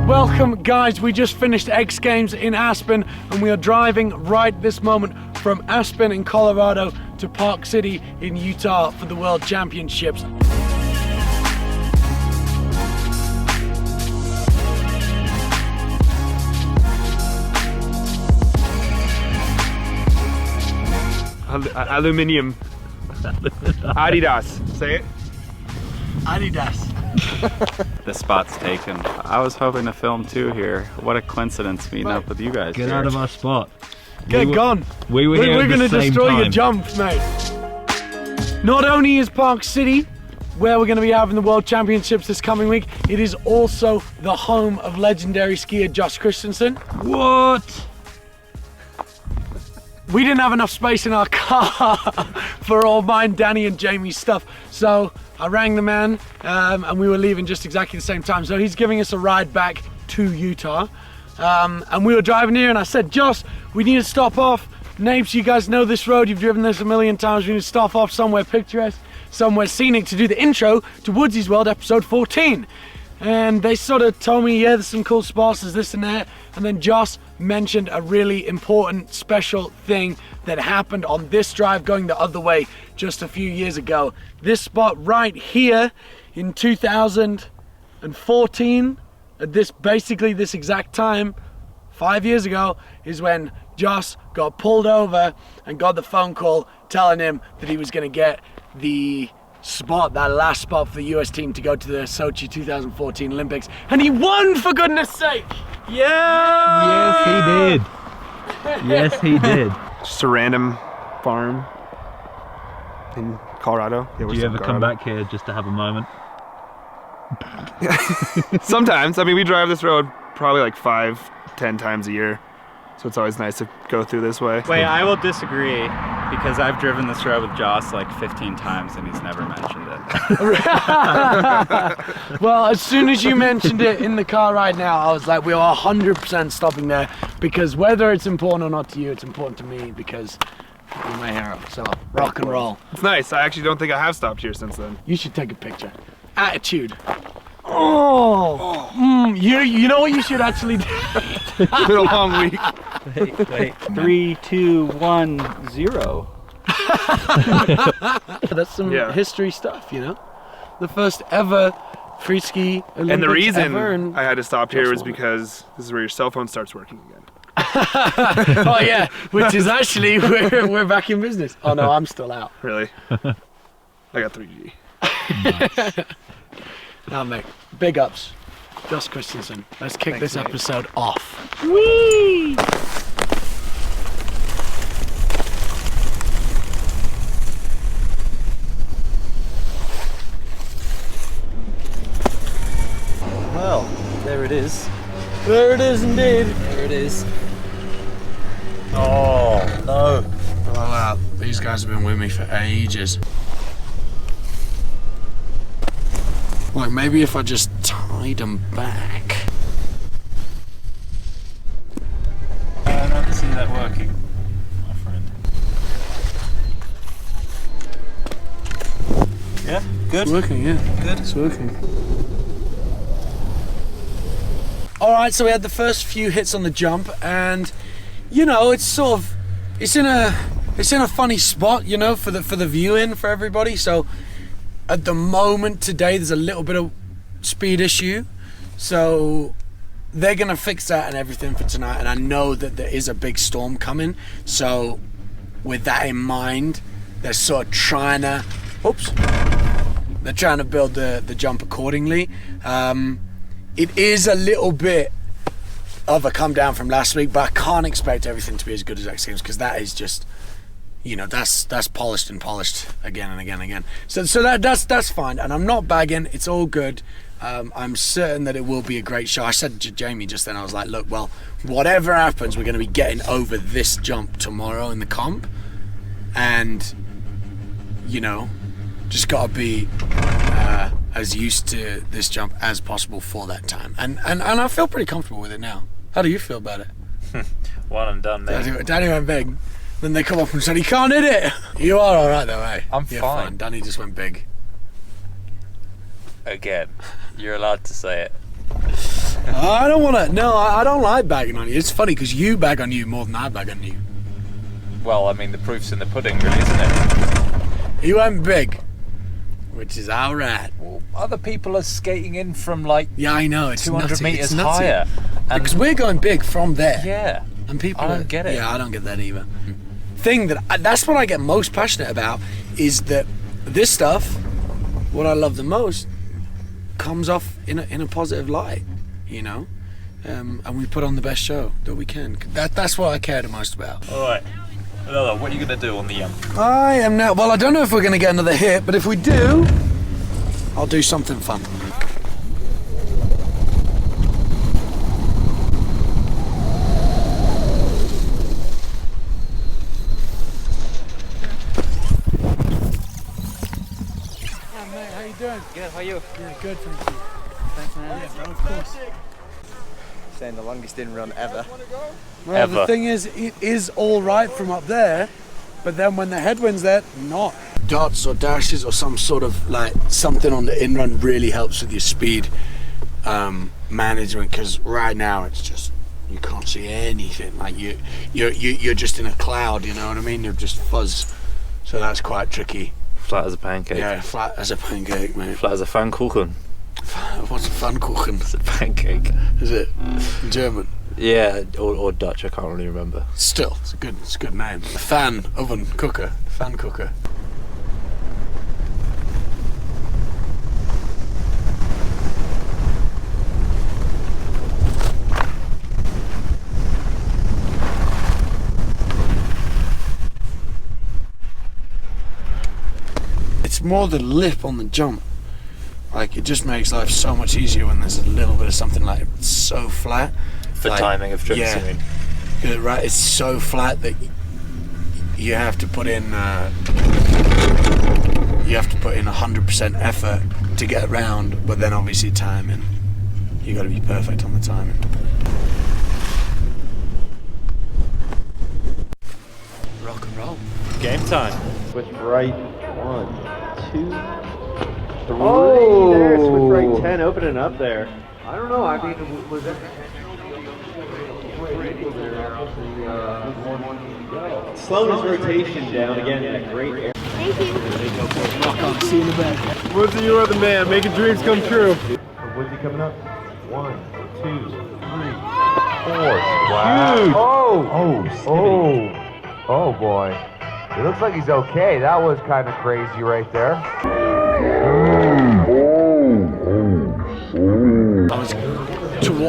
Welcome guys, we just finished X Games in Aspen and we are driving right this moment from Aspen in Colorado to Park City in Utah for the World Championships. Aluminium. Adidas. Say it. Adidas. The spot's taken. I was hoping to film too here. What a coincidence meeting up with you guys. Get out of our spot. Get gone. We're going to destroy your jump, mate. Not only is Park City where we're going to be having the World Championships this coming week, it is also the home of legendary skier Josh Christensen. What? We didn't have enough space in our car for all mine, Danny and Jamie's stuff. So I rang the man and we were leaving just exactly the same time. So he's giving us a ride back to Utah. And we were driving here and I said, Josh, we need to stop off. Napes, you guys know this road. You've driven this a million times. We need to stop off somewhere picturesque, somewhere scenic to do the intro to Woodsy's World episode 14. And they sort of told me, yeah, there's some cool spots, there's this and that. And then Josh mentioned a really important, special thing that happened on this drive going the other way just a few years ago. This spot right here in 2014, at basically this exact time, 5 years ago, is when Josh got pulled over and got the phone call telling him that he was gonna get the spot, that last spot for the US team to go to the Sochi 2014 Olympics, and he won, for goodness sake! Yeah! Yes, he did. Yes, he did. Just a random farm in Colorado. Yeah, Do you ever come back here just to have a moment? Sometimes. I mean, we drive this road probably like 5-10 times a year. So it's always nice to go through this way. Wait, I will disagree because I've driven this road with Joss like 15 times and he's never mentioned it. Well, as soon as you mentioned it in the car right now, I was like, we are 100% stopping there because whether it's important or not to you, it's important to me because you're my hero. So rock and roll. It's nice. I actually don't think I have stopped here since then. You should take a picture. Attitude. Oh, you know what you should actually do? It's been a long week. Wait. 3, 2, 1, 0. That's some history stuff, you know? The first ever free ski Olympics and the reason ever, I had to stop here was because this is where your cell phone starts working again. Oh yeah, which is actually we're back in business. Oh no, I'm still out. Really? I got 3G. Nice. Now mate, big ups. Josh Christensen. Let's kick Thanks, this mate. episode off. Whee! Well, there it is. There it is indeed. There it is. Oh, no. Well, these guys have been with me for ages. Like maybe if I just tied them back. I don't see that working, my friend. Yeah, good. It's working, yeah. Good. It's working. All right, so we had the first few hits on the jump, and you know, it's sort of, it's in a funny spot, you know, for the viewing for everybody. So at the moment today, there's a little bit of speed issue, so they're gonna fix that and everything for tonight. And I know that there is a big storm coming, so with that in mind, they're sort of trying to, they're trying to build the jump accordingly. It is a little bit of a come down from last week, but I can't expect everything to be as good as X Games because that is just, you know, that's polished and polished again and again and again. So that's fine, and I'm not bagging. It's all good. I'm certain that it will be a great show. I said to Jamie just then, I was like, look, well, whatever happens, we're going to be getting over this jump tomorrow in the comp, and you know, just got to be as used to this jump as possible for that time. And I feel pretty comfortable with it now. How do you feel about it? One and done, mate. Danny went big. Then they come up and said, "He can't hit it." You are all right though, eh? I'm You're fine. Danny just went big. Again, you're allowed to say it. I don't want to. No, I don't like bagging on you. It's funny because you bag on you more than I bag on you. Well, I mean, the proof's in the pudding, really, isn't it? You went big, which is all right. Well, other people are skating in from like Yeah, I know. It's 200 nutty. meters It's nutty. higher. And Because we're going big from there. yeah, And people I don't get it. Yeah, I don't get that either. That's what I get most passionate about is that this stuff, what I love the most, comes off in a positive light, you know, and we put on the best show that we can. That's what I care the most about. All right. Another. What are you gonna do on the I am now. Well, I don't know if we're going to get another hit, but if we do, I'll do something fun. How you doing? Good, how are you? Yeah, good, thank you. Thanks, man. Yeah, bro, of course. Saying the longest in run ever. Well, the Ever. thing is, it is all right from up there, but then when the headwind's there, not. Dots or dashes or some sort of like something on the in run really helps with your speed management, because right now it's just you can't see anything. Like you're just in a cloud. You know what I mean? You're just fuzz. So that's quite tricky. Flat as a pancake. Yeah, flat as a pancake, mate. Flat as a Pfannkuchen. What's a Pfannkuchen? It's a pancake. Is it in German? Yeah, or Dutch. I can't really remember. Still, it's a good name. A fan oven cooker, fan cooker. It's more the lip on the jump. Like, it just makes life so much easier when there's a little bit of something like it's so flat. For Like, timing of trips, yeah. I mean. Right, it's so flat that you have to put in 100% effort to get around, but then obviously timing. You got to be perfect on the timing. Rock and roll. Game time. Switch right, 1, 2, 3. Oh, there, switch right 10, opening up there. I don't know. I mean, was that slowing his rotation down again in a great area. Rock on, see you in the back. Woodsy, you are the man, making dreams come true. Woodsy coming up. 1, 2, 3, 4. Wow. Huge. Oh boy. It looks like he's okay. That was kind of crazy right there.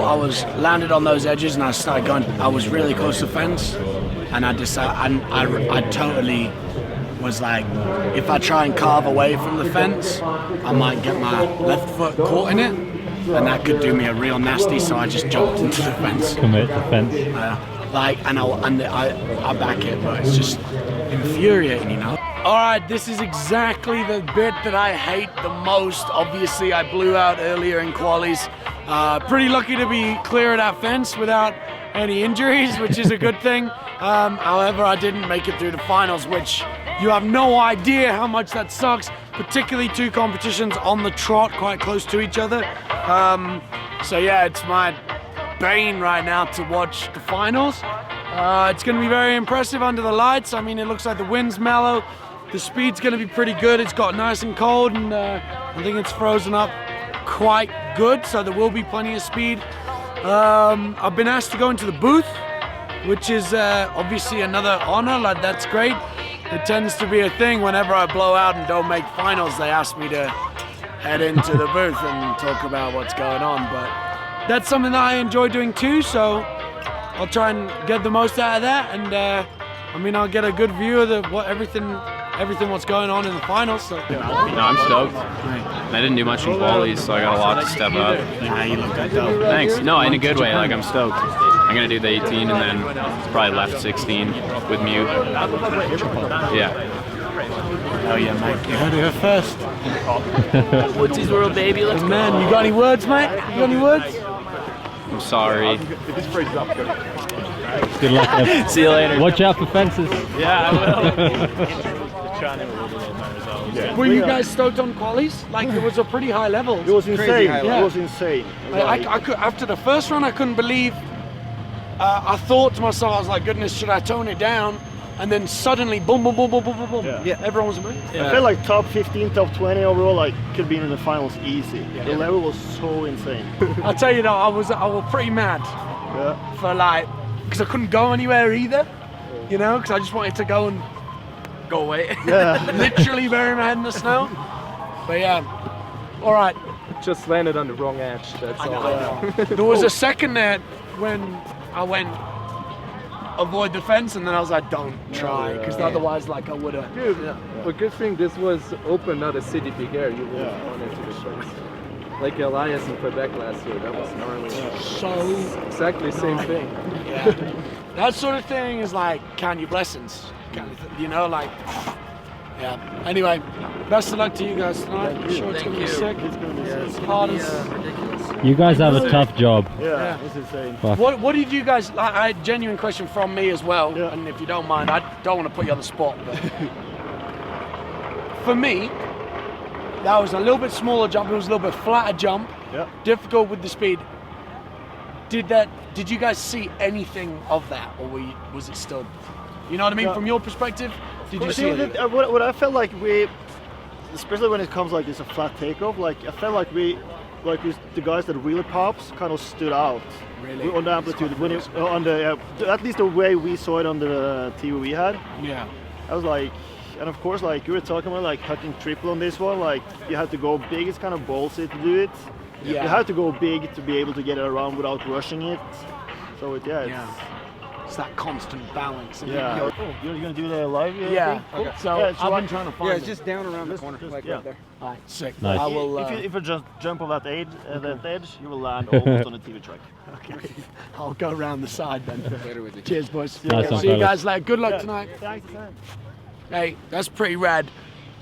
I was landed on those edges and I started going. I was really close to the fence, and I decided I totally was like, if I try and carve away from the fence, I might get my left foot caught in it, and that could do me a real nasty. So I just jumped into the fence. Commit the fence. I back it, but it's just infuriating, you know. All right, this is exactly the bit that I hate the most. Obviously, I blew out earlier in qualies. Pretty lucky to be clear of that fence without any injuries, which is a good thing. However, I didn't make it through the finals, which you have no idea how much that sucks, particularly two competitions on the trot quite close to each other. So yeah, it's my bane right now to watch the finals. It's going to be very impressive under the lights. I mean, it looks like the wind's mellow. The speed's going to be pretty good. It's got nice and cold, and I think it's frozen up quite good, so there will be plenty of speed. I've been asked to go into the booth, which is obviously another honor. Like, that's great. It tends to be a thing whenever I blow out and don't make finals. They ask me to head into the booth and talk about what's going on, but that's something that I enjoy doing too, so I'll try and get the most out of that, and I mean, I'll get a good view of everything what's going on in the finals. So. No, I'm stoked. I didn't do much in qualies, so I got a lot to step up. Yeah, you look good though. Thanks. No, in a good way. Like, I'm stoked. I'm gonna do the 18 and then probably left 16 with mute. Yeah. Oh yeah, mate. You heard it here first. Woody's World, baby. Let's go. Man, you got any words, mate? You got any words? I'm sorry. Good luck. Ev. See you later. Watch out for fences. Yeah, I will. Trying to remember my results. Were you guys stoked on qualies? Like, it was a pretty high level. It was insane. Yeah. It was insane. I could, after the first run, I couldn't believe. I thought to myself, I was like, goodness, should I tone it down? And then suddenly, boom, boom, boom, boom, boom, boom, boom. Yeah. Everyone was moving. I felt like top 15, top 20 overall, like could be in the finals easy. The level was so insane. I'll tell you though, I was pretty mad for like, because I couldn't go anywhere either, you know, because I just wanted to go and go away. Yeah. Literally bury my head in the snow. But yeah, all right. Just landed on the wrong edge. That's all. I know. There was a second there when I went avoid the fence, and then I was like, don't try, because otherwise, like, I would have. Dude, but good thing this was open, not a city big air. You would have gone into the fence. Like Elias in Quebec last year, that was gnarly. So exactly same thing. Yeah. That sort of thing is like, count your blessings. You know, like, yeah. Anyway, best of luck to you guys tonight. I'm sure it's going to be sick. It's going to be as hard as ridiculous. You guys have a tough job. Yeah, it's insane. What did you guys, I had a genuine question from me as well, and if you don't mind, I don't want to put you on the spot, but for me, that was a little bit smaller jump, it was a little bit flatter jump, difficult with the speed. Did you guys see anything of that, or was it still, you know what I mean, from your perspective, did you see it? What I felt like especially when it comes like it's a flat takeoff, like I felt like the guys that really pops kind of stood out on the amplitude when it on the at least the way we saw it on the TV we had. Yeah, I was like, and of course, like you were talking about, like hucking triple on this one, like you have to go big. It's kind of ballsy to do it. Yeah, you have to go big to be able to get it around without rushing it. So it's that constant balance. Yeah. You're gonna do the live? Yeah. Thing? Okay. So I've been trying to find. Yeah, it's just down around the corner, like right there. All right, sick. Nice. I will. If you just jump on that edge, you will land almost on the TV track. Okay. I'll go around the side then. Later with you. Cheers, boys. Nice one, See you fellas. guys later. Good luck tonight. Thanks, man. Hey, that's pretty rad.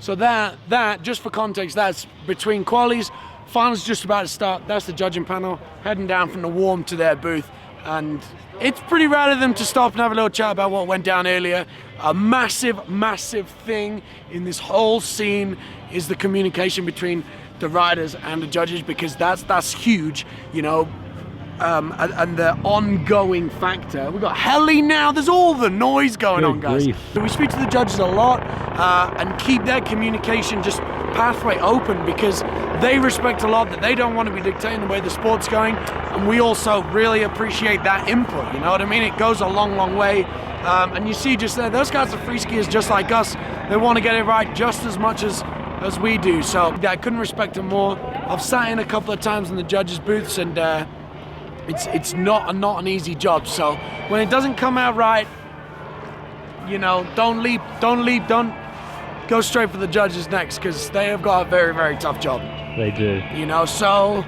So that just for context, that's between qualies. Finals just about to start. That's the judging panel heading down from the warm to their booth, and it's pretty rad of them to stop and have a little chat about what went down earlier. A massive thing in this whole scene is the communication between the riders and the judges, because that's huge, you know. And the ongoing factor. We've got heli now, there's all the noise going on, guys. So we speak to the judges a lot and keep their communication just pathway open, because they respect a lot that they don't want to be dictating the way the sport's going, and we also really appreciate that input, you know what I mean? It goes a long way, and you see just there, those guys are free skiers just like us. They want to get it right just as much as we do, so I couldn't respect them more. I've sat in a couple of times in the judges' booths, and it's not an easy job. So when it doesn't come out right, you know, don't leap, don't go straight for the judges next, because they have got a very tough job. They do. You know, so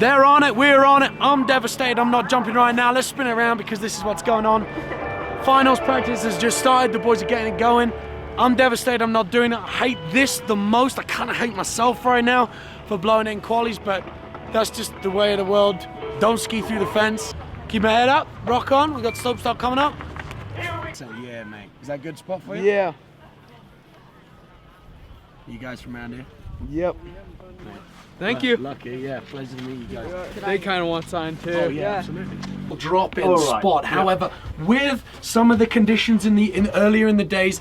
they're on it, we're on it. I'm devastated, I'm not jumping right now. Let's spin it around, because this is what's going on. Finals practice has just started, the boys are getting it going. I'm devastated I'm not doing it. I hate this the most. I kind of hate myself right now for blowing in qualies, but that's just the way of the world. Don't ski through the fence. Keep my head up, rock on. We got slope start coming up. So yeah, mate. Is that a good spot for you? Yeah. You guys from around here? Yep. Thank you. Lucky, yeah. Pleasure to meet you guys. They kind of want sign too. Oh yeah, absolutely. Drop-in spot. However, with some of the conditions earlier in the days,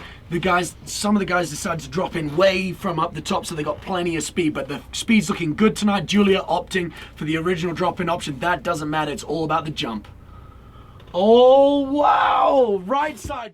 some of the guys decided to drop in way from up the top, so they got plenty of speed. But the speed's looking good tonight. Julia opting for the original drop-in option. That doesn't matter. It's all about the jump. Oh wow! Right side.